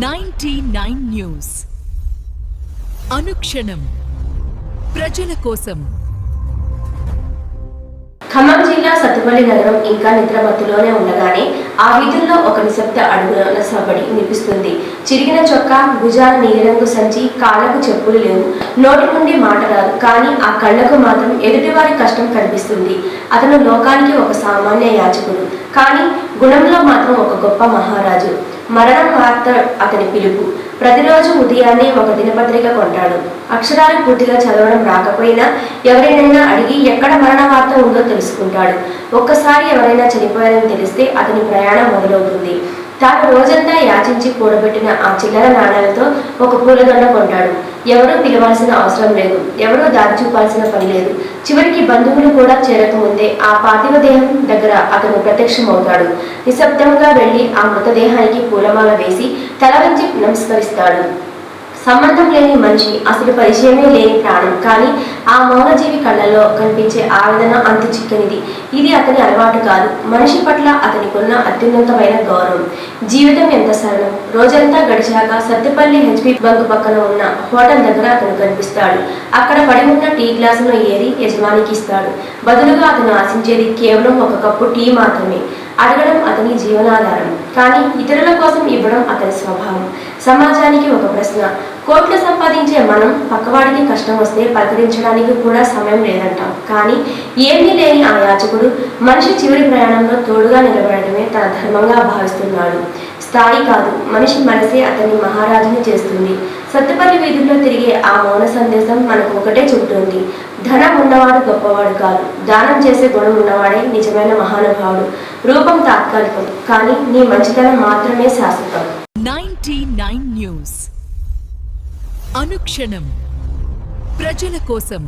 99 news అనుక్షణం ప్రజల కోసం. ఖమ్మం జిల్లా సత్తుపల్లి నగరం ఇంకా నిద్రమత్తులోనే ఉండగానే ఆ వీధుల్లో ఒక నిశ్శబ్ద అడుగుల సవ్వడి వినిపిస్తుంది. చిరిగిన చొక్కా, భుజాన నీలిరంగు సంచి, కాళ్లకు చెప్పులు లేవు, నోటి నుండి మాట రాదు. కానీ ఆ కళ్లకు మాత్రం ఎదుటివారి కష్టం కనిపిస్తుంది. అతను లోకానికి ఒక సామాన్య యాచకుడు, కానీ గుణంలో మాత్రం ఒక గొప్ప మహారాజు. మరణం వార్త అతని పిలుపు. ప్రతిరోజు ఉదయాన్నే ఒక దినపత్రిక కొంటాడు. అక్షరాలు పూర్తిగా చదవడం రాకపోయినా ఎవరైనా అడిగి ఎక్కడ మరణ వార్త ఉందో తెలుసుకుంటాడు. ఒక్కసారి ఎవరైనా చనిపోయారని తెలిస్తే అతని ప్రయాణం మొదలవుతుంది. తాను రోజంతా యాచించి కూడబెట్టిన ఆ చిల్లర నాణాలతో ఒక పూలదండ కొంటాడు. ఎవరూ పిలవాల్సిన అవసరం లేదు, ఎవరూ దారి చూపాల్సిన పని లేదు. చివరికి బంధువులు కూడా చేరకముందే ఆ పార్థివ దేహం దగ్గర అతను ప్రత్యక్షమవుతాడు. నిశ్శబ్దంగా వెళ్లి ఆ మృతదేహానికి పూలమాల వేసి తల వంచి నమస్కరిస్తాడు. సంబంధం లేని మనిషి, అసలు పరిచయమే లేని ప్రాణం, కానీ ఆ మౌనజీవి కళ్ళల్లో కనిపించే ఆవేదన అంతు చిక్కనిది. ఇది అతని అలవాటు కాదు, మనిషి పట్ల అతనికున్న అత్యున్నతమైన గౌరవం. జీవితం ఎంత సరళం. రోజంతా గడిచాక సత్తుపల్లి హెచ్పి బంక్ పక్కన ఉన్న హోటల్ దగ్గర అతను కనిపిస్తాడు. అక్కడ పడి ఉన్న టీ గ్లాసును ఏరి యజమానికి ఇస్తాడు. బదులుగా అతను ఆశించేది కేవలం ఒక కప్పు టీ మాత్రమే. అడగడం అతని జీవనాధారం, కానీ ఇతరుల కోసం ఇవ్వడం అతని స్వభావం. సమాజానికి ఒక ప్రశ్న: కోట్లు సంపాదించే మనం పక్కవాడికి కష్టం వస్తే పలకరించడానికి కూడా సమయం లేదంటాం. కానీ ఏమీ లేని ఆ యాచకుడు మనిషి చివరి ప్రయాణంలో తోడుగా నిలబడటమే తన ధర్మంగా భావిస్తున్నాడు. స్థాయి కాదు, మనిషి మనసే అతన్ని మహారాజుని చేస్తుంది. సత్తుపల్లి వీధుల్లో తిరిగే ఆ మౌన సందేశం మనకు ఒకటే చెబుతోంది: ధనం ఉన్నవాడు గొప్పవాడు కాదు, దానం చేసే గుణం ఉన్నవాడే నిజమైన మహానుభావుడు. రూపం తాత్కాలికం, కానీ నీ మంచితనం మాత్రమే శాశ్వతం. 99 న్యూస్ అనుక్షణం ప్రజల కోసం.